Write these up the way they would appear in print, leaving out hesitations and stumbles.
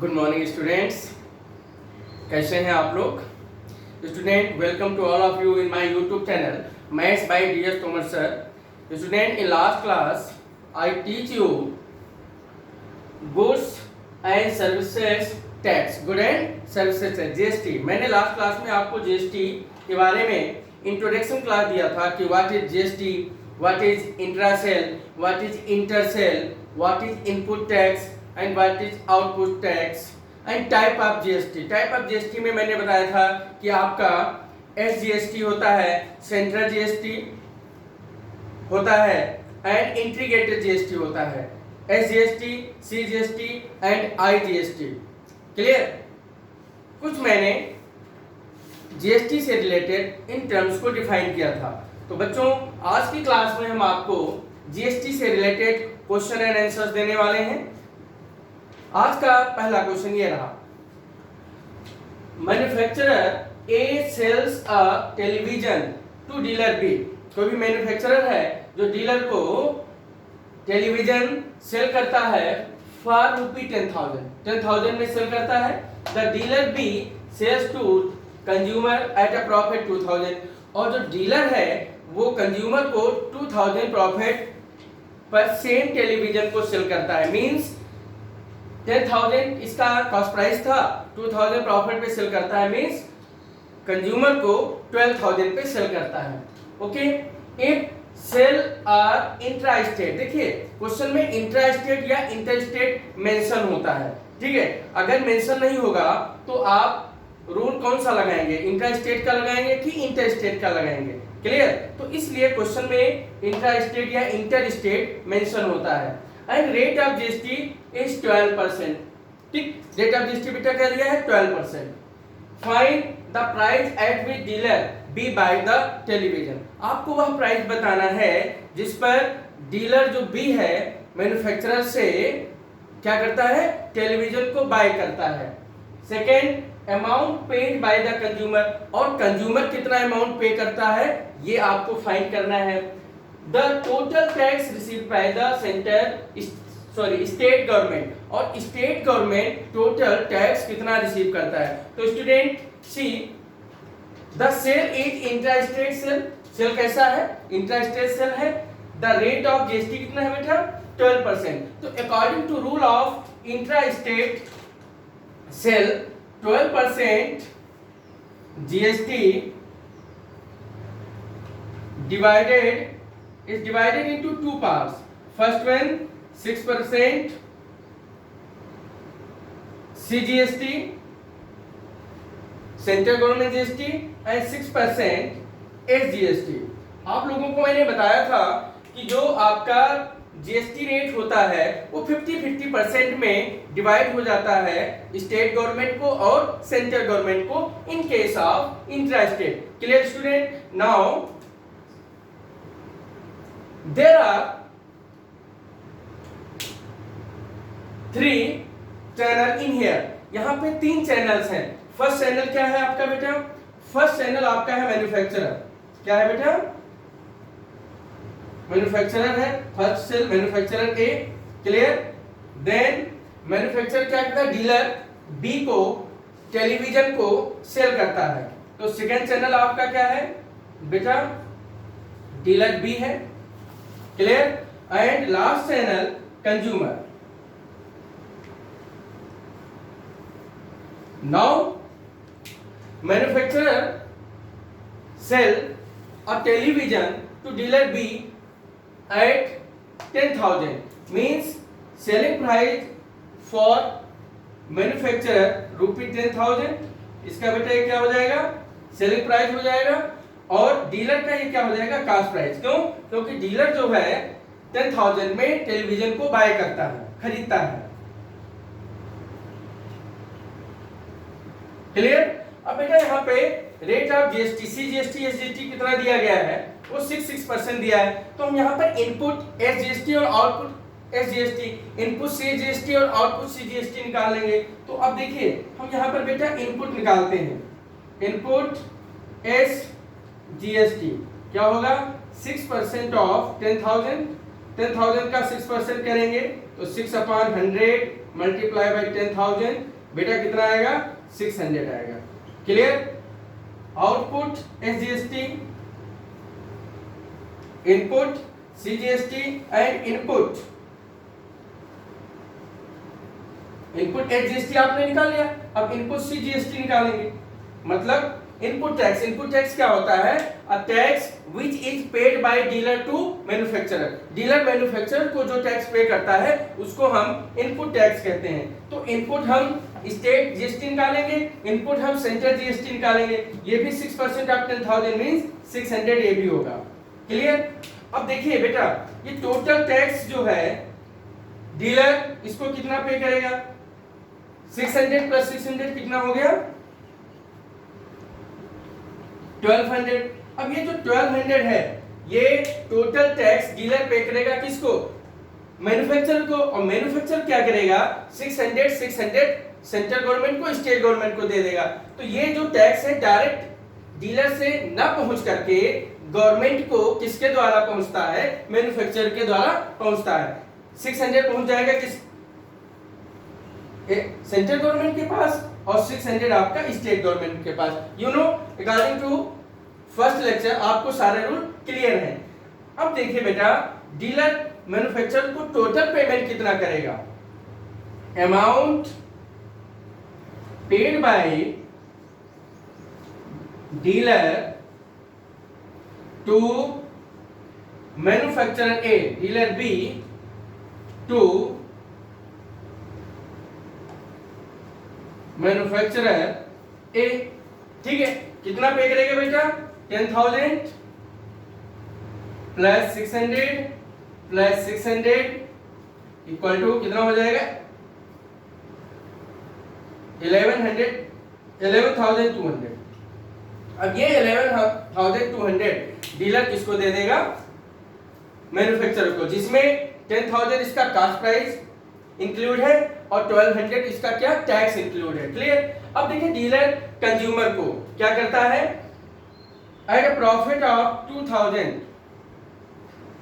Good morning students, कैसे हैं आप लोग? Student, welcome to all of you in my YouTube channel maths by DS Tomar sir. Student, in last class I teach you goods and services tax, good and services tax, GST. मैंने last class में आपको GST के बारे में introduction class दिया था कि what is GST, what is intra sale, what is inter sale, what is input tax and what is output tax and type of GST. Type of GST में मैंने बताया था कि आपका एसजीएसटी होता है, सेंट्रल जीएसटी होता है एंड इंटीग्रेटेड जीएसटी होता है, SGST, CGST and IGST. Clear? कुछ मैंने जीएसटी से रिलेटेड इन टर्म्स को डिफाइन किया था। तो बच्चों, आज की क्लास में हम आपको जीएसटी से रिलेटेड क्वेश्चन एंड आंसर्स देने वाले हैं। आज का पहला क्वेश्चन ये रहा, manufacturer A sells a television to dealer B. कोई भी मैन्युफैक्चरर है जो डीलर को टेलीविजन सेल करता है फॉर ₹10,000 में सेल करता है। The dealer B sells to consumer at a profit 2,000, और जो डीलर है वो कंज्यूमर को 2,000 प्रॉफिट पर सेम टेलीविजन को सेल करता है। मींस 10,000 इसका कॉस्ट प्राइस था, 2,000 प्रॉफिट पे सेल करता है, मींस कंज्यूमर को 12,000 पे सेल करता है। Okay, if sale are intra state, देखिए क्वेश्चन में इंट्रा स्टेट या इंटर स्टेट मेंशन होता है, ठीक है। अगर मेंशन नहीं होगा तो आप रूल कौन सा लगाएंगे, इंट्रा स्टेट का लगाएंगे कि इंटर स्टेट का लगाएंगे? क्लियर? तो इसलिए क्वेश्चन में इंट्रा स्टेट या इंटर स्टेट मेंशन होता है। And rate of GST is 12%, ठीक। रेट ऑफ जीएसटी बेटा क्या दिया है? 12%। Find the price at which dealer B buy the television. आपको वह प्राइस बताना है जिस पर डीलर जो बी है मैन्युफैक्चरर से क्या करता है? टेलीविजन को बाय करता है। Second, amount paid by the consumer, और कंज्यूमर कितना अमाउंट पे करता है ये आपको फाइंड करना है। The total tax received by the state government, और स्टेट गवर्नमेंट टोटल टैक्स कितना रिसीव करता है। तो student see, the sale is intra state sale, sale कैसा है? इंट्रा स्टेट सेल है। द रेट ऑफ जीएसटी कितना है बेटा? 12%। तो according to rule of intra state cell 12% GST is divided into two parts. First one 6% CGST, central government GST, and 6% SGST। आप लोगों को मैंने बताया था कि जो आपका जीएसटी रेट होता है वो 50-50% में डिवाइड हो जाता है स्टेट गवर्नमेंट को और सेंट्रल गवर्नमेंट को in case of intra state. Clear student? Now there are 3 channel in here। यहां पे 3 चैनल्स हैं। फर्स्ट चैनल क्या है आपका बेटा? फर्स्ट चैनल आपका है मैन्युफैक्चरर। क्या है बेटा? मैन्युफैक्चरर है first sale, manufacturer A. Clear? Then manufacturer क्या करता है? डीलर बी को टेलीविजन को सेल करता है। तो सेकेंड चैनल आपका क्या है बेटा? डीलर बी है। Clear? And last channel consumer. Now manufacturer sale a television to dealer B at 10,000, means selling price for manufacturer ₹10,000। इसका बेटा ये क्या हो जाएगा? सेलिंग प्राइस हो जाएगा। और डीलर का ये क्या हो जाएगा? Cost price. क्यों? क्योंकि डीलर जो है 10,000 में टेलीविजन को बाय करता है, खरीदता है। क्लियर? अब बेटा यहाँ पे rate of GST, CGST, SGST कितना दिया गया है? वो 6% दिया है। तो हम यहाँ पर इनपुट एसजीएसटी और आउटपुट एसजीएसटी, इनपुट सीजीएसटी और आउटपुट सीजीएसटी निकाल लेंगे। तो अब देखिए हम यहाँ पर बेटा इनपुट निकालते हैं। इनपुट एस जीएसटी क्या होगा? 6% ऑफ 10,000, 10,000 का 6% करेंगे तो 6/100 मल्टीप्लाई बाई 10,000, बेटा कितना आएगा? 600 आएगा। Clear? Output SGST, input CGST and input SGST आपने निकाल लिया, अब इनपुट CGST निकालेंगे। मतलब इनपुट टैक्स क्या होता है? A tax which is paid by dealer to manufacturer. Dealer manufacturer को जो टैक्स पे करता है उसको हम इनपुट टैक्स कहते हैं। तो इनपुट हम स्टेट जीएसटी निकालेंगे, इनपुट हम सेंट्रल जीएसटी निकालेंगे। ये भी 6% ऑफ 10,000 मींस 600 ये भी होगा। क्लियर? अब देखिए बेटा, ये टोटल टैक्स जो है डीलर इसको कितना पे करेगा? 600 प्लस 600 कितना हो गया? 1200। अब ये जो 1200 है ये टोटल टैक्स डीलर पे करेगा किसको? मैन्युफैक्चरर को। और मैन्युफैक्चरर क्या करेगा? 600 सेंट्रल गवर्नमेंट को, स्टेट गवर्नमेंट को दे देगा। तो ये जो टैक्स है डायरेक्ट डीलर से ना पहुंच करके गवर्नमेंट को किसके द्वारा पहुंचता है? मैन्युफैक्चरर के द्वारा पहुंचता है। 600 पहुंच जाएगा किस? सेंट्रल गवर्नमेंट के पास और 600 आपका स्टेट गवर्नमेंट के पास। You know, according to first lecture आपको सारे रूल क्लियर हैं। अब देखिए बेटा, डीलर मैन्युफैक्चरर को टोटल पेमेंट कितना करेगा? Amount paid by dealer to manufacturer A, dealer B to manufacturer A. ठीक है, कितना पे करेगा बेटा? 10,000 प्लस 600 प्लस 600 इक्वल टू कितना हो जाएगा? 11,200। अब ये 11,200 डीलर किसको दे देगा? मैन्युफैक्चरर को, जिसमें 10,000 इसका कास्ट प्राइस इंक्लूड है और 1200 इसका क्या? टैक्स इंक्लूड है। क्लियर? अब देखिए, डीलर कंज्यूमर को क्या करता है? Eight a profit of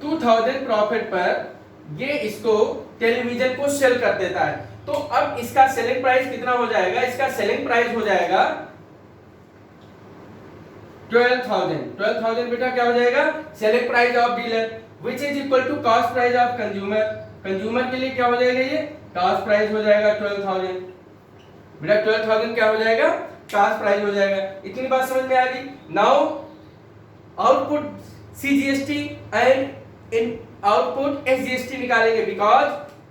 2000 profit पर ये इसको टेलीविजन को सेल कर देता है। तो अब इसका सेलिंग प्राइस कितना हो जाएगा? इसका सेलिंग प्राइस हो जाएगा 12,000। 12,000 बेटा क्या हो जाएगा? Selling price of dealer which is equal to cost price of consumer. Consumer के लिए क्या हो जाएगा? ये कॉस्ट प्राइस हो जाएगा 12,000। बेटा 12,000 क्या हो जाएगा? कॉस्ट प्राइस हो जाएगा। इतनी बात समझ में आ गई? Now output CGST and in output SGST निकालेंगे, because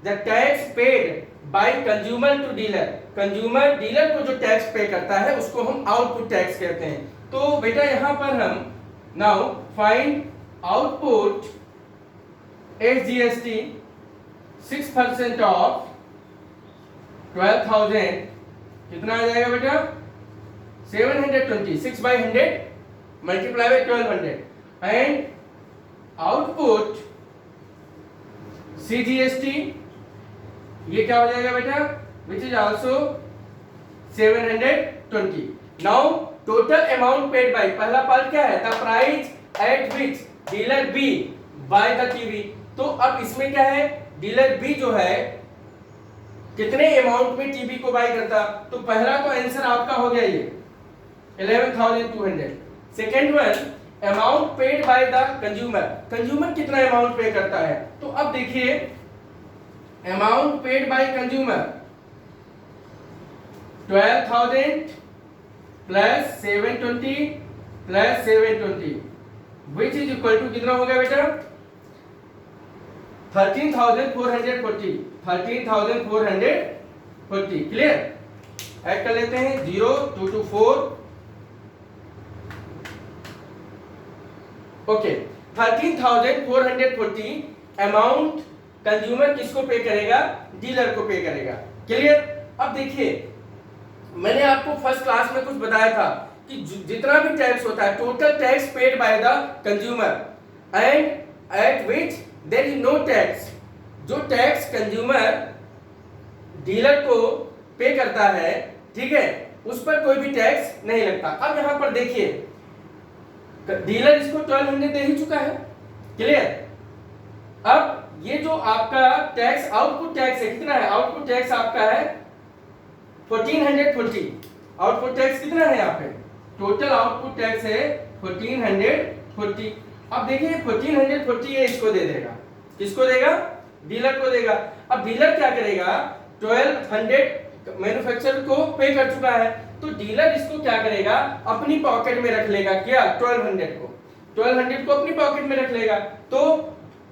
the tax paid by consumer to dealer. Consumer dealer को जो टैक्स पे करता है उसको हम आउटपुट टैक्स कहते हैं। तो बेटा यहां पर हम now find output SGST 6% of 12,000 कितना आ जाएगा बेटा? 720। 6/100 multiply by 1200 and output CGST ये क्या हो जाएगा बेटा? Which is also 720। Now total amount paid by, पहला पार्ट क्या है? The price at which dealer B buy the TV. तो अब इसमें क्या है? डीलर बी जो है कितने अमाउंट में टीवी को बाय करता? तो पहला तो आंसर आपका हो गया ये 11,200। Second one amount paid by the consumer. Consumer कितना अमाउंट पे करता है? तो अब देखिए, amount paid by consumer 12,000 plus 720 plus 720 which is equal to कितना हो गया बेटा? 13,440। 13,440। क्लियर? ऐड कर लेते हैं 0 2 to 4। ओके, 13,440 अमाउंट कंज्यूमर किसको पे करेगा? डीलर को पे करेगा। क्लियर? अब देखिए, मैंने आपको फर्स्ट क्लास में कुछ बताया था कि जितना भी टैक्स होता है, total tax paid by the consumer and at which there is no tax. जो टैक्स कंज्यूमर डीलर को पे करता है, ठीक है, उस पर कोई भी टैक्स नहीं लगता। अब यहां पर देखिए, डीलर इसको 1200 दे ही चुका है। क्लियर? अब ये जो आपका टैक्स आउटपुट टैक्स है कितना है, आउटपुट टैक्स आपका है 1440। आउटपुट टैक्स कितना है यहाँ पे, टोटल आउटपुट टैक्स है 1440। अब देखिए 1440 ये इसको दे देगा, किसको देगा, डीलर को देगा। अब डीलर क्या करेगा, 1200 मैन्युफैक्चरर को पे कर चुका है, तो डीलर इसको क्या करेगा, अपनी पॉकेट में रख लेगा। क्या 1200 को अपनी पॉकेट में रख लेगा। तो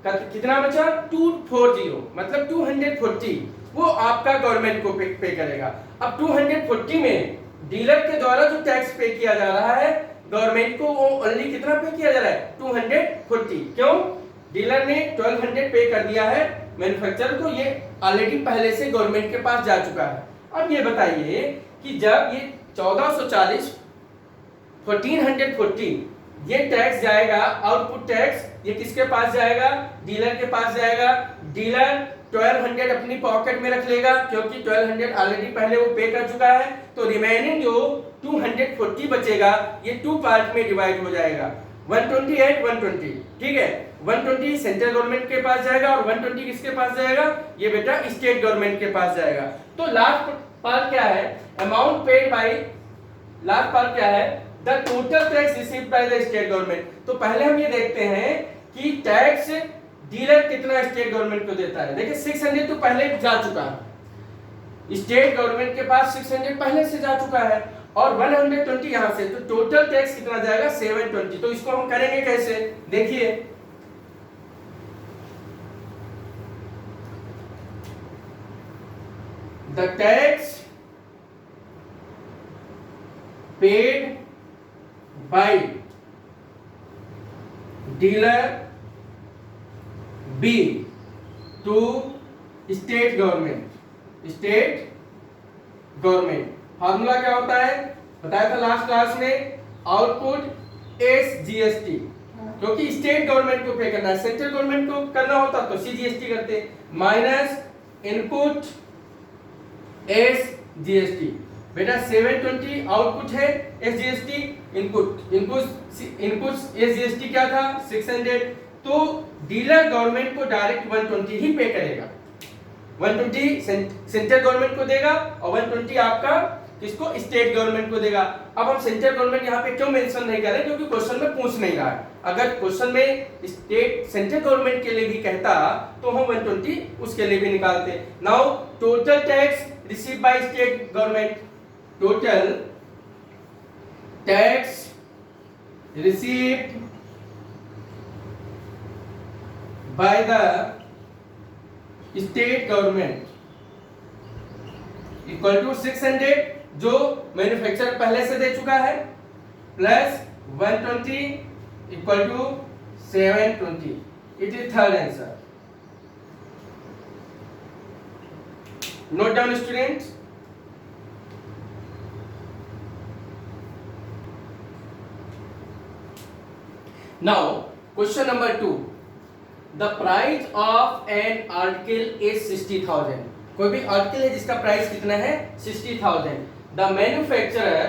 कितना बचा, 240, मतलब 240 वो आपका गवर्नमेंट को पे करेगा। अब 240 में डीलर के द्वारा जो टैक्स पे किया जा रहा है गवर्नमेंट को, वो ओनली कितना पे किया जा रहा है, 240। क्यों, डीलर ने 1200 पे कर दिया है मैन्युफैक्चरर को, ये ऑलरेडी पहले से गवर्नमेंट के पास जा चुका है। अब ये बताइए कि जब ये 1440 1440 ये टैक्स जाएगा, आउटपुट टैक्स, ये किसके पास जाएगा, डीलर के पास जाएगा। डीलर 1200 अपनी पॉकेट में रख लेगा, क्योंकि 1200 ऑलरेडी पहले वो पे कर चुका है। तो रिमेनिंग जो 240 बचेगा ये 2 पार्ट में डिवाइड हो जाएगा, 128 120। ठीक है, 120 सेंट्रल गवर्नमेंट के पास जाएगा और 120 किसके पास जाएगा, ये बेटा स्टेट गवर्नमेंट के पास जाएगा। तो लास्ट पार्ट क्या है, amount paid bye, last part क्या है, the total tax received by the state government. तो पहले हम ये देखते हैं कि टैक्स डीलर कितना स्टेट गवर्नमेंट को देता है। देखिए 600 तो पहले जा चुका है, स्टेट गवर्नमेंट के पास 600 पहले से जा चुका है और 120 यहां से, तो टोटल टैक्स कितना जाएगा, 720। तो इसको हम करेंगे कैसे, देखिए the tax paid by dealer B to state government, formula क्या होता है, बताया था लास्ट क्लास में, आउटपुट एस जीएसटी, क्योंकि स्टेट गवर्नमेंट को पे करना है, सेंट्रल गवर्नमेंट को करना होता तो सीजीएसटी करते, माइनस इनपुट एस जीएसटी। बेटा 720 आउटपुट है एसजीएसटी, इनपुट एसजीएसटी क्या था 600। तो डीलर गवर्नमेंट को डायरेक्ट 120 ही पे करेगा, 120 सेंट्रल गवर्नमेंट को देगा और 120 आपका किसको, स्टेट गवर्नमेंट को देगा। अब हम सेंट्रल गवर्नमेंट यहाँ पे क्यों मेंशन नहीं कर रहे, क्योंकि क्वेश्चन में पूछ नहीं रहा है। अगर क्वेश्चन में स्टेट सेंट्रल गवर्नमेंट के लिए भी कहता तो हम 120 उसके लिए भी निकालते। Now total tax received by state government, total tax received by the state government equal to 600 जो मैन्युफैक्चरर पहले से दे चुका है, plus 120 equal to 720। It is third answer. Note down students. Now question number 2, the price of an article is 60,000। कोई भी article है जिसका प्राइस कितना है 60,000। The manufacturer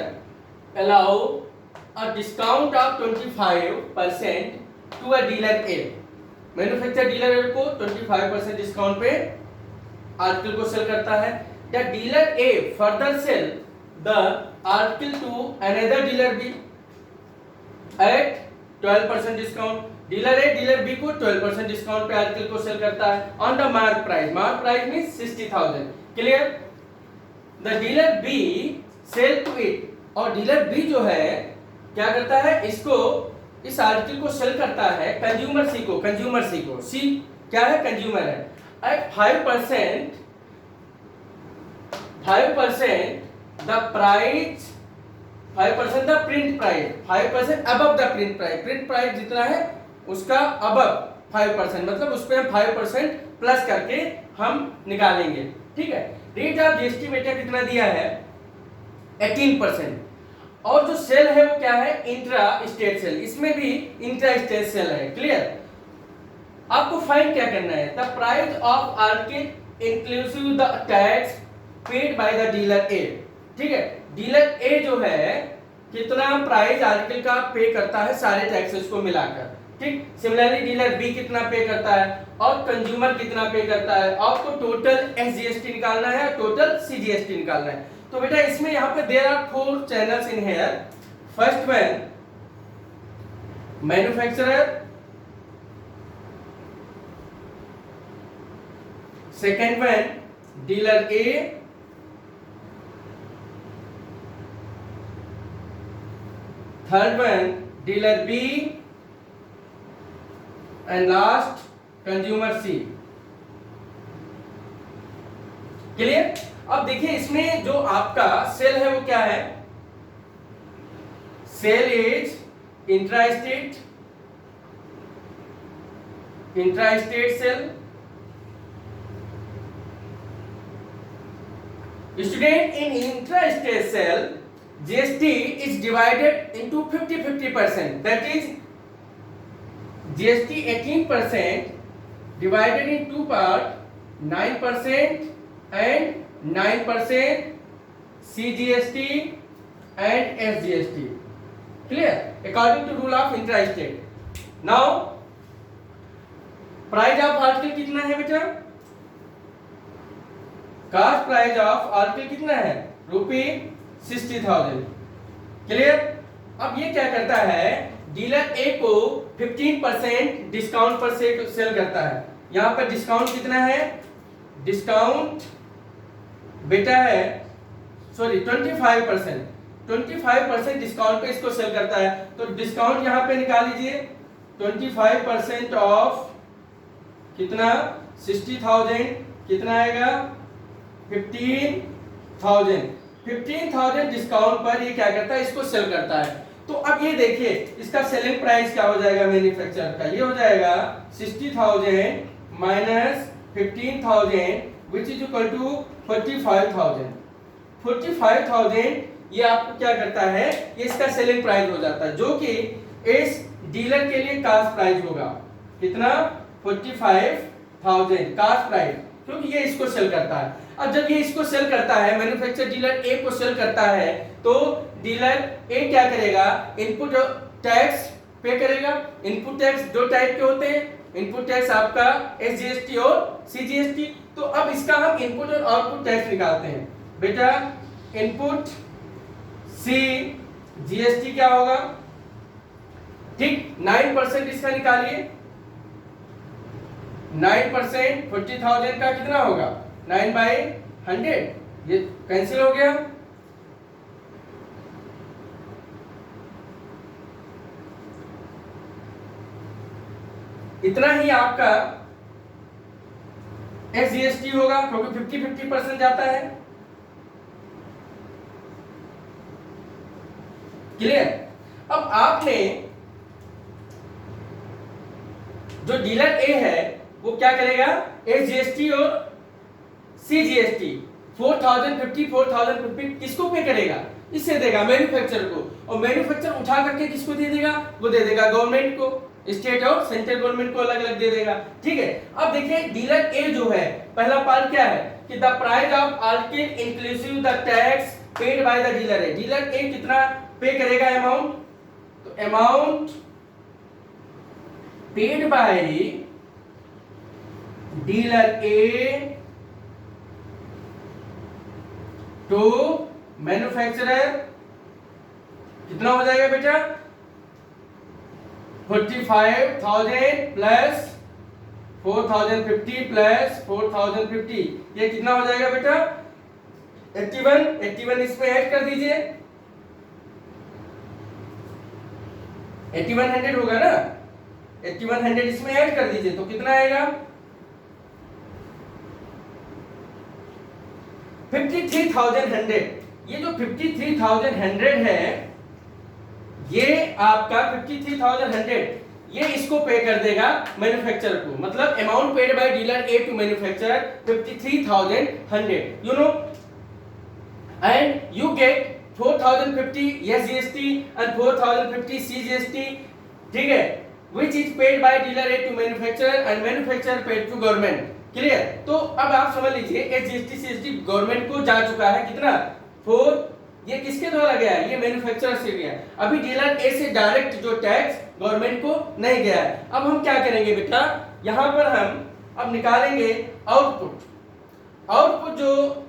allow a discount of 25% to a dealer A। Manufacturer dealer को 25% discount पे article को cell करता है। The dealer A further sell the article to another dealer B at 12% discount. Dealer A dealer B को 12% discount पे article को cell करता है on the mark price means 60,000। Clear. The dealer B sale to it, और dealer B जो है क्या करता है, इसको इस आर्टिकल को सेल करता है कंज्यूमर सी को। सी क्या है, कंज्यूमर है। At 5% the price, 5% the print price, 5% above the print price. Print price जितना है उसका अबव 5%, मतलब उस पे हम 5% प्लस करके हम निकालेंगे। ठीक है। रेट ऑफ जीएसटी बेटा कितना दिया है 18%। और जो सेल है वो क्या है, इंट्रा स्टेट सेल। इसमें भी इंट्रा स्टेट सेल है। क्लियर। आपको फाइंड क्या करना है, the price of article inclusive the tax paid by the dealer A. ठीक है। डीलर ए जो है कितना प्राइस आर्टिकल का पे करता है सारे टैक्सेस को मिलाकर। ठीक। सिमिलरली डीलर बी कितना पे करता है और कंज्यूमर कितना पे करता है, आपको टोटल एसजीएसटी निकालना है, टोटल सीजीएसटी निकालना है। तो बेटा इसमें यहाँ पे there are 4 channels in here. First one manufacturer, second one dealer A, third one dealer B and last consumer C. Clear. अब देखिए इसमें जो आपका सेल है वो क्या है, sale is intrastate sale. Student, in intrastate sale GST is divided into 50-50%. That is GST 18% divided in two parts, 9% and 9% CGST and SGST. Clear? According to rule of intrastate. Now price of article कितना है बेटा? Cast price of article कितना है? ₹60,000। Clear. अब ये क्या करता है, डीलर ए को 15% डिस्काउंट पर सेल करता है। यहां पर डिस्काउंट कितना है, डिस्काउंट बेटा है सॉरी 25% डिस्काउंट पे इसको सेल करता है। तो डिस्काउंट यहां पे निकाल लीजिए, 25% ऑफ कितना 60,000 कितना आएगा 15,000 डिस्काउंट पर ये क्या करता है, इसको सेल करता है। तो अब ये देखिए इसका सेलिंग प्राइस क्या हो जाएगा मैन्युफैक्चरर का, ये हो जाएगा 60,000 minus 15,000 which is equal to 45,000। 45,000 ये आपको क्या करता है, ये इसका सेलिंग प्राइस हो जाता है, जो कि इस डीलर के लिए कास्ट प्राइस होगा कितना 45,000 कास्ट प्राइस, क्योंकि ये इसको सेल करता है। अब जब ये इसको सेल करता है, मैन्युफैक्चरर डीलर ए को सेल करता है, तो डीलर ए क्या करेगा, इनपुट टैक्स पे करेगा। इनपुट टैक्स दो टाइप के होते हैं, इनपुट टैक्स आपका एसजीएसटी और सीजीएसटी। तो अब इसका हम इनपुट और आउटपुट टैक्स निकालते हैं। बेटा इनपुट सी जीएसटी क्या होगा, ठीक 9% इसका निकालिए। 9% 40,000 का कितना होगा 9/100, ये कैंसिल हो गया। इतना ही आपका एसजीएसटी होगा, क्योंकि 50-50% जाता है। क्लियर। अब आपने जो डीलर ए है वो क्या करेगा, एसजीएसटी और सीजीएसटी 4,050 किसको पे करेगा, इससे देगा मैन्युफैक्चरर को, और मैन्युफैक्चरर उठा करके किसको दे देगा, वो दे देगा गवर्नमेंट को, स्टेट और सेंट्रल गवर्नमेंट को अलग अलग दे देगा। ठीक है। अब देखिए डीलर ए जो है, पहला पार्ट क्या है कि the price of article inclusive the tax paid by the dealer है। डीलर ए कितना पे करेगा अमाउंट, तो amount paid by dealer A to manufacturer कितना हो जाएगा बेटा 45,000 प्लस 4,050 प्लस 4,050, ये कितना हो जाएगा बेटा 81 इसमें ऐड कर दीजिए, 8100 होगा ना, 8100 इसमें ऐड कर दीजिए तो कितना आएगा 53,100। ये जो 53,100 है, ये आपका 53,100 ये इसको पे कर देगा मैन्युफैक्चरर को, मतलब amount paid by dealer A to manufacturer 53,100, you know, and you get 4,050 SGST and 4,050 CGST, ठीक है, which is paid by dealer A to manufacturer and manufacturer paid to government। Clear. तो अब आप समझ लीजिए एसजीएसटी सीजीएसटी गवर्नमेंट को जा चुका है कितना ये किसके द्वारा गया है? ये मैन्युफैक्चरर से गया है। अभी डीलर ए से डायरेक्ट जो टैक्स गवर्नमेंट को नहीं गया है। अब हम क्या करेंगे बेटा, यहां पर हम अब निकालेंगे आउटपुट। आउटपुट जो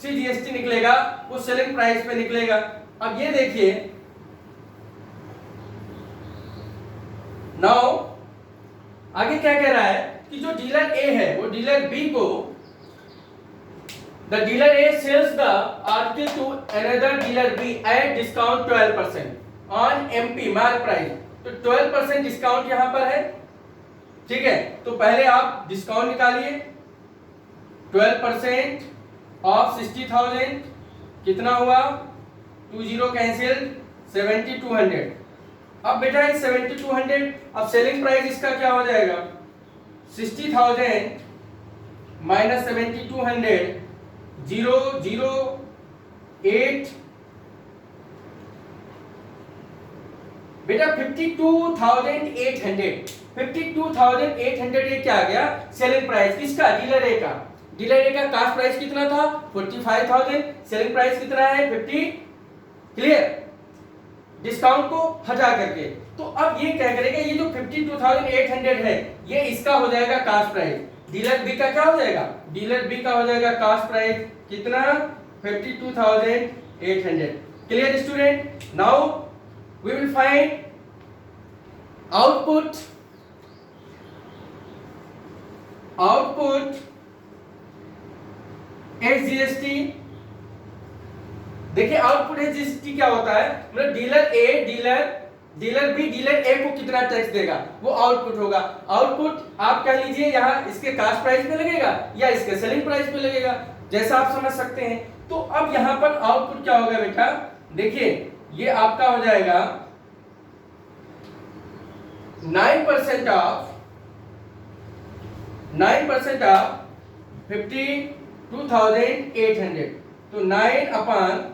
सीजीएसटी निकलेगा वो सेलिंग प्राइस पे निकलेगा। अब ये देखिए, नाउ आगे क्या कह रहा है कि जो डीलर ए है वो डीलर बी को, the dealer A sells the article to another dealer B at discount 12% on MP माल प्राइस। तो 12% डिस्काउंट यहां पर है, ठीक है। तो पहले आप डिस्काउंट निकालिए। 12% ऑफ 60,000 कितना हुआ? 20 कैंसिल 7200। अब बेटा इस 7200, अब सेलिंग प्राइस इसका क्या हो जाएगा? 60,000 माइनस 7200 008 बेटा 52,800। 52,800 ये क्या आ गया? सेलिंग प्राइस किसका? डीलर ए का। डीलर ए का कास्ट प्राइस कितना था? 45,000। सेलिंग प्राइस कितना है? 50। क्लियर? डिस्काउंट को हटा करके। तो अब ये क्या करेगा, ये जो 52,800 है ये इसका हो जाएगा कास्ट प्राइस। डीलर बी का क्या हो जाएगा? डीलर बी का हो जाएगा कास्ट प्राइस कितना? 52,800। Clear student? Now we will find output SGST. देखिए आउटपुट एसजीएसटी क्या होता है, मतलब डीलर बी डीलर ए को कितना टैक्स देगा वो आउटपुट होगा। आउटपुट आप कह लीजिए यहाँ इसके कास्ट प्राइस पे लगेगा या इसके सेलिंग प्राइस पे लगेगा, जैसा आप समझ सकते हैं। तो अब यहाँ पर आउटपुट क्या होगा बेटा, देखिए ये आपका हो जाएगा 9% ऑफ 52,800। तो 9/100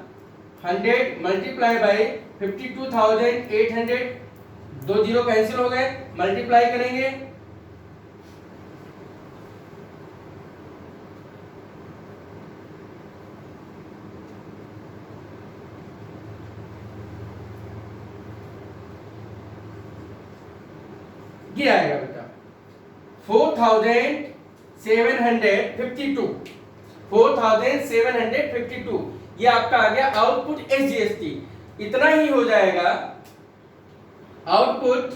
मल्टीप्लाई बाई 52,800, 2 जीरो कैंसिल हो गए, मल्टीप्लाई करेंगे ये आएगा बेटा 4,752। 4,752 ये आपका आ गया आउटपुट एसजीएसटी। इतना ही हो जाएगा आउटपुट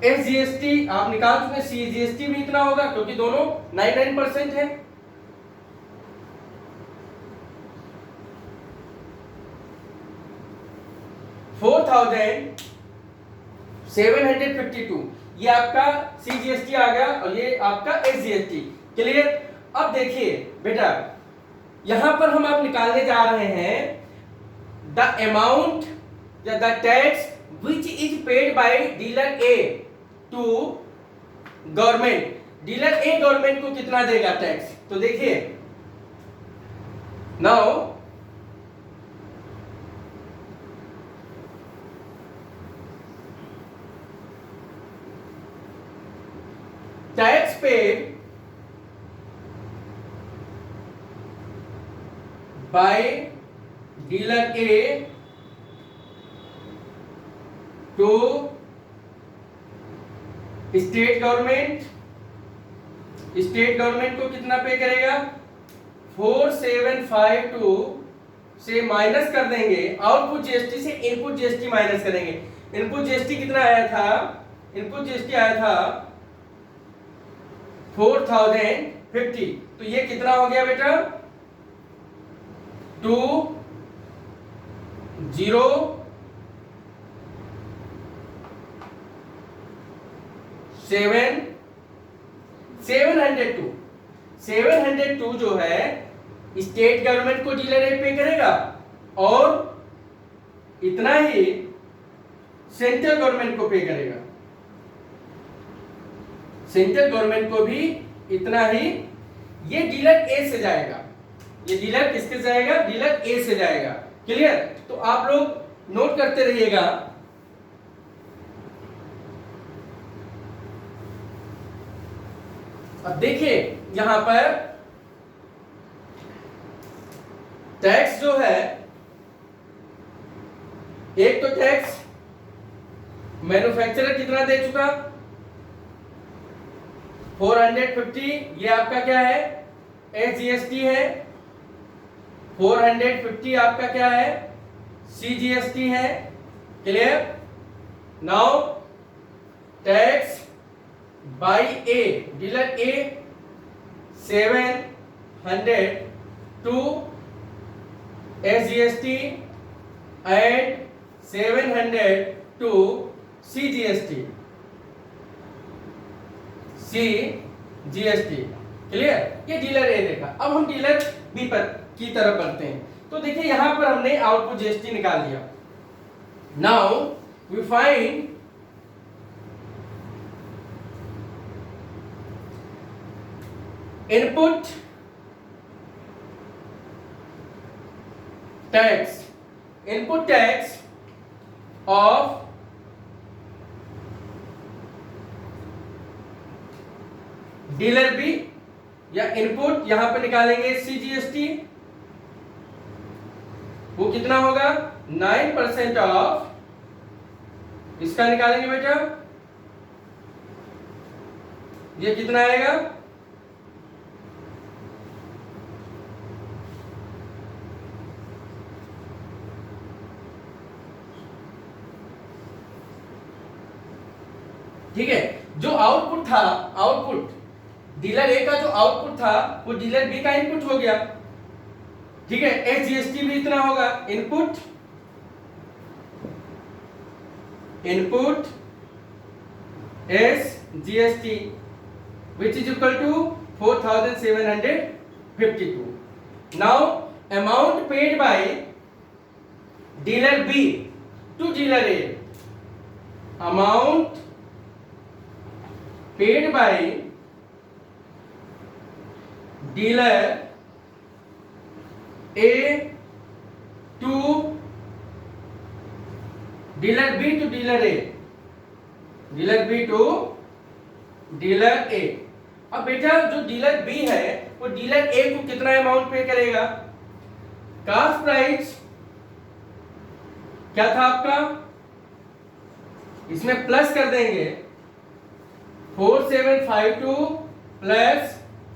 एसजीएसटी। आप निकाल चुके, सीजीएसटी भी इतना होगा क्योंकि दोनों 99% है। $4,752 ये आपका सीजीएसटी आ गया और ये आपका एसजीएसटी। क्लियर? अब देखिए बेटा यहां पर हम आप निकालने जा रहे हैं द अमाउंट या the tax which is paid by dealer A to government. Dealer A government को कितना देगा टैक्स? तो देखिए now tax paid by dealer A to state government. State government को कितना पे करेगा? 4,752 से माइनस कर देंगे आउटपुट जीएसटी से, इनपुट जीएसटी माइनस करेंगे। इनपुट जीएसटी कितना आया था? इनपुट जीएसटी आया था 4,050। तो ये कितना हो गया बेटा? 702 जो है स्टेट गवर्नमेंट को डीलर ए पे करेगा और इतना ही सेंट्रल गवर्नमेंट को पे करेगा। सेंट्रल गवर्नमेंट को भी इतना ही। ये डीलर ए से जाएगा, ये डीलर किसके जाएगा? डीलर ए से जाएगा। क्लियर? तो आप लोग नोट करते रहिएगा। अब देखिए यहां पर टैक्स जो है, एक तो टैक्स मैन्युफैक्चरर कितना दे चुका 450, ये आपका क्या है एसजीएसटी है, 450 आपका क्या है सीजीएसटी है। Clear? Now tax bye A, dealer A 702 SGST and 702 CGST, CGST. Clear? ये डीलर ए देखा। अब हम डीलर बी पर की तरफ बढ़ते हैं। तो देखिए यहां पर हमने आउटपुट जीएसटी निकाल दिया। Now we find input tax, input tax of dealer B, या इनपुट यहां पर निकालेंगे सीजीएसटी, वो कितना होगा 9% ऑफ, इसका निकालेंगे बेटा, ये कितना आएगा ठीक है। जो आउटपुट था, आउटपुट डीलर ए का जो आउटपुट था वो डीलर बी का इनपुट हो गया। ठीक है, एसजीएसटी भी इतना होगा, input SGST which is equal to 4752. Now amount paid by dealer B to dealer A, amount paid by dealer A to dealer B to dealer A, dealer B to dealer A। अब बेटा जो dealer B है वो dealer ए को कितना amount पे करेगा? Cost price क्या था आपका, इसमें प्लस कर देंगे 4752 प्लस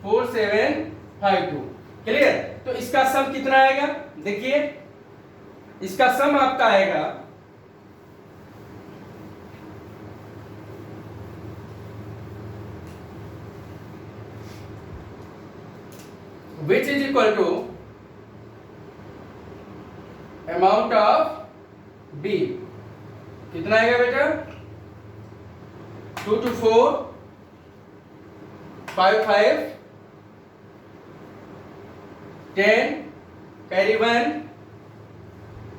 4752। क्लियर? तो इसका सम कितना आएगा? देखिए इसका सम आपका आएगा which is equal to amount of B, कितना आएगा बेटा 2 to 4 5 5 10 carry 1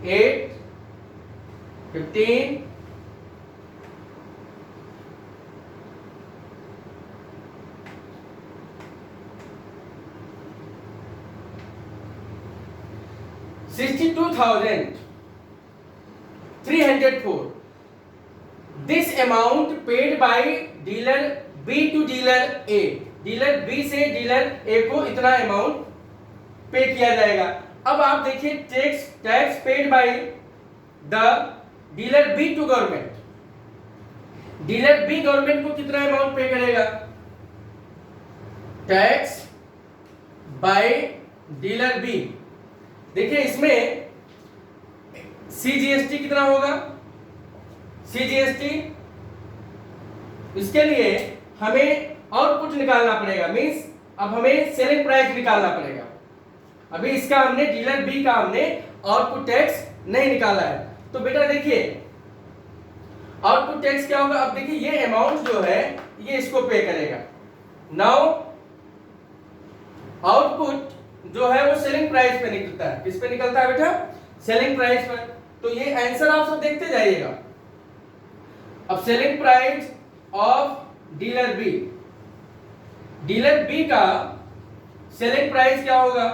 8 15 62,304। This amount paid by dealer B to dealer A, dealer B से डीलर A को इतना अमाउंट पे किया जाएगा। अब आप देखिए tax paid by the dealer B to government, dealer B government को कितना अमाउंट पे करेगा? टैक्स बाय डीलर B, देखिए इसमें सीजीएसटी कितना होगा? सीजीएसटी इसके लिए हमें आउटपुट निकालना पड़ेगा, मींस अब हमें सेलिंग प्राइस निकालना पड़ेगा। अभी इसका हमने डीलर बी का हमने आउटपुट टैक्स नहीं निकाला है। तो बेटा देखिए आउटपुट टैक्स क्या होगा? अब देखिए ये अमाउंट जो है ये इसको पे करेगा। नाउ आउटपुट जो है वो सेलिंग प्राइस पे निकलता है। किस पे निकलता है बेटा? सेलिंग प्राइस पर। तो ये आंसर आप सब देखते जाइएगा। अब selling price of dealer B, dealer B का सेलिंग प्राइस क्या होगा?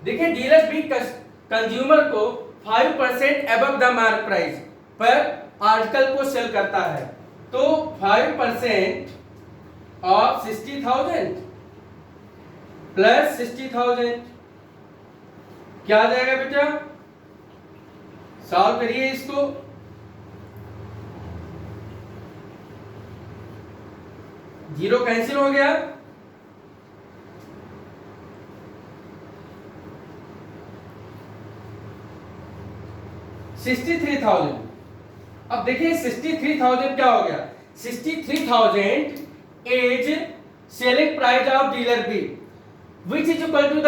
देखिए डीलर बी कंज्यूमर को 5% अबव द मार्क प्राइस पर आर्टिकल को सेल करता है। तो 5% ऑफ 60,000 प्लस 60,000 क्या आ जाएगा बेटा, सॉल्व करिए इसको। जीरो कैंसिल हो गया, $63,000। अब देखिए 63,000 क्या हो गया, 63,000 is selling price of dealer B which is equal to the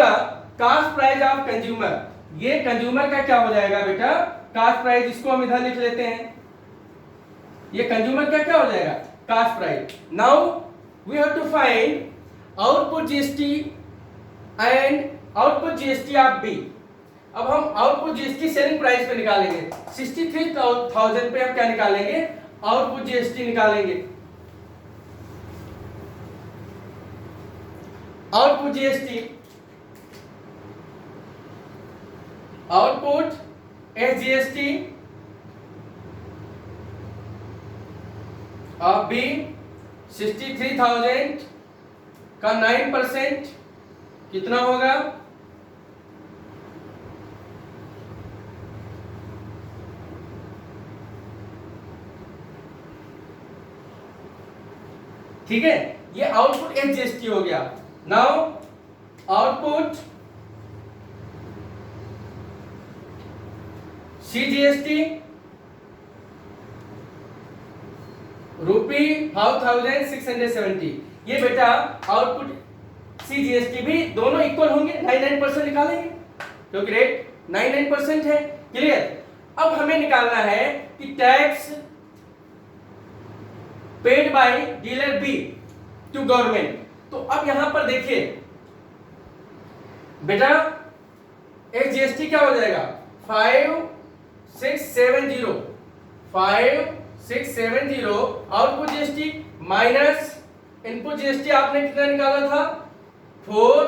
cost price of consumer. ये कंज्यूमर का क्या हो जाएगा बेटा, कास्ट प्राइस, इसको हम इधर लिख लेते हैं। ये कंज्यूमर का क्या हो जाएगा, cost price. Now we have to find output GST and output GST of B. अब हम आउटपुट जीएसटी सेलिंग प्राइस पे निकालेंगे, 63,000 पे हम क्या निकालेंगे, आउटपुट जीएसटी निकालेंगे। Output GST, output SGST of B 63,000 का 9% कितना होगा, ठीक है। ये आउटपुट एसजीएसटी हो गया। Now output CGST ₹5,670। ये बेटा आउटपुट सीजीएसटी भी दोनों इक्वल होंगे, 99% निकालेंगे क्योंकि रेट 99% है। क्लियर। अब हमें निकालना है कि tax paid by dealer B to government. तो अब यहां पर देखिए बेटा एसजीएसटी क्या हो जाएगा, 5670 output GST minus input GST आपने कितना निकाला था, 4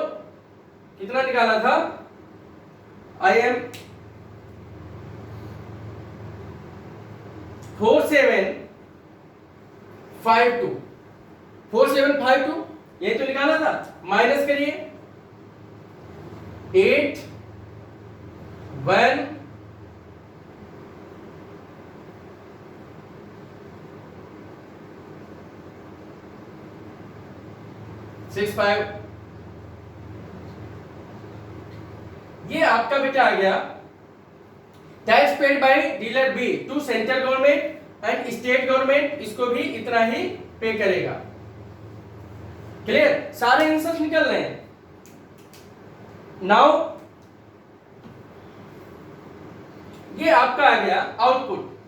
कितना निकाला था, आई एम 4752 ये तो निकाला था, माइनस करिए 8 1 6 5। ये आपका बेटा आ गया tax paid by dealer B to central government and state government, इसको भी इतना ही पे करेगा। क्लियर, सारे आंसर निकल रहे हैं। नाउ ये आपका आ गया आउटपुट।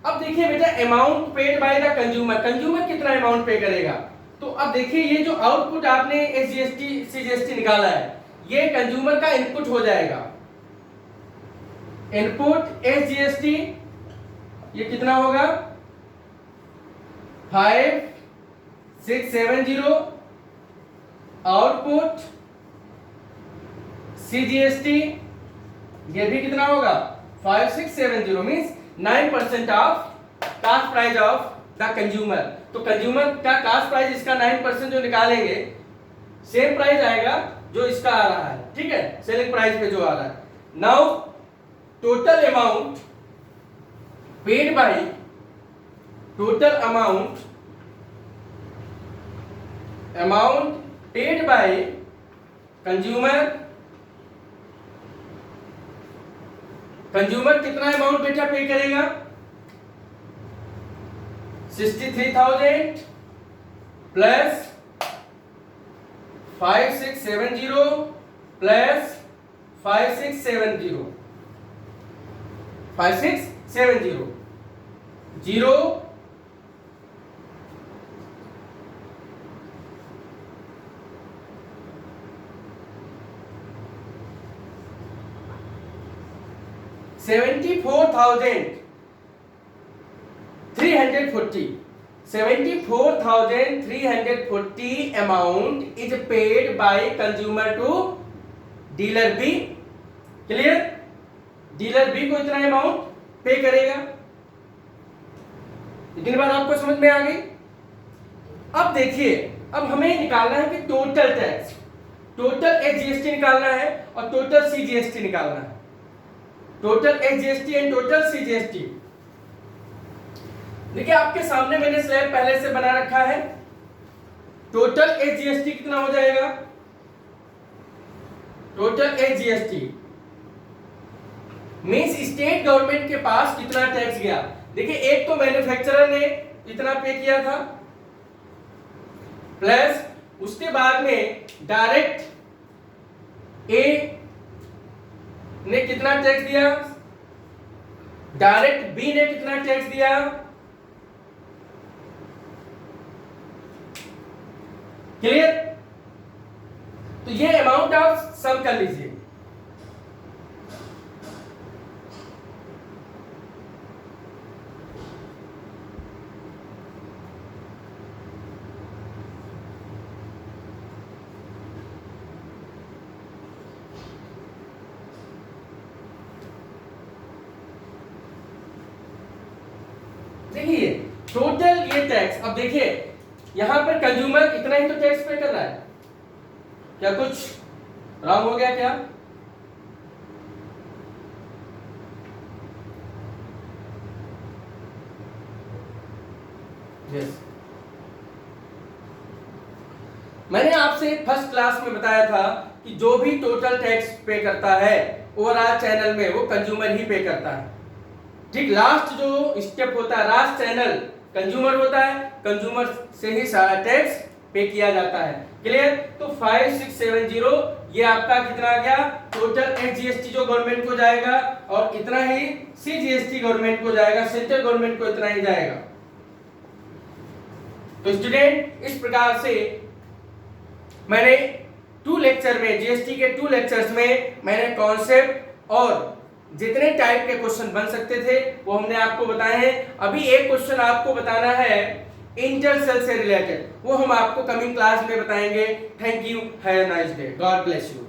अब देखिए बेटा amount paid by the consumer, consumer कितना अमाउंट पे करेगा। तो अब देखिए ये जो आउटपुट आपने एसजीएसटी सीजीएसटी निकाला है, ये कंज्यूमर का इनपुट हो जाएगा। इनपुट एसजीएसटी ये कितना होगा, 5670। आउटपुट सीजीएसटी ये भी कितना होगा, 5670 means 9% of cast price of the consumer. तो कंज्यूमर का कास्ट प्राइस इसका 9% जो निकालेंगे सेम प्राइस आएगा जो इसका आ रहा है, ठीक है, सेलिंग प्राइस पे जो आ रहा है। Now total amount paid by, total amount paid by consumer कितना अमाउंट बेटा पे करेगा, 63,000 plus 5670 plus 5670 zero 74,340 amount is paid by consumer to dealer B। Clear, dealer B को इतना अमाउंट पे करेगा। इतनी बात आपको समझ में आ गई। अब देखिए, अब हमें निकालना है कि टोटल टैक्स, टोटल एसजीएसटी निकालना है और टोटल सीजीएसटी निकालना है। Total SGST and total CGST. देखिए आपके सामने मैंने स्लैब पहले से बना रखा है। टोटल एसजीएसटी कितना हो जाएगा? Total SGST means state government के पास कितना टैक्स गया। देखिए एक तो मैन्युफैक्चरर ने इतना पे किया था, प्लस उसके बाद में डायरेक्ट ए ने कितना टैक्स दिया, डायरेक्ट बी ने कितना टैक्स दिया, क्लियर? तो ये अमाउंट आप सम कर लीजिए। देखिए टोटल ये टैक्स, अब देखिए यहां पर कंज्यूमर इतना ही तो टैक्स पे कर रहा है, क्या कुछ रॉन्ग हो गया क्या? यस, मैंने आपसे फर्स्ट क्लास में बताया था कि जो भी टोटल टैक्स पे करता है ओवरऑल चैनल में वो कंज्यूमर ही पे करता है। ठीक, लास्ट जो स्टेप होता है, लास्ट चैनल कंज्यूमर होता है, कंज्यूमर से ही सारा टैक्स पे किया जाता है। क्लियर? तो 5670 ये आपका कितना आ गया? टोटल एसजीएसटी जो गवर्नमेंट को जाएगा और इतना ही सीजीएसटी गवर्नमेंट को जाएगा, सेंट्रल गवर्नमेंट को इतना ही जाएगा। तो स्टूडेंट इस प्रकार से मैंने 2 लेक्चर में, जीएसटी के 2 लेक्चर्स में मैंने कॉन्सेप्ट और जितने टाइप के क्वेश्चन बन सकते थे वो हमने आपको बताए हैं। अभी एक क्वेश्चन आपको बताना है इंटरसेल से रिलेटेड, वो हम आपको कमिंग क्लास में बताएंगे। Thank you, have a nice day, God bless you.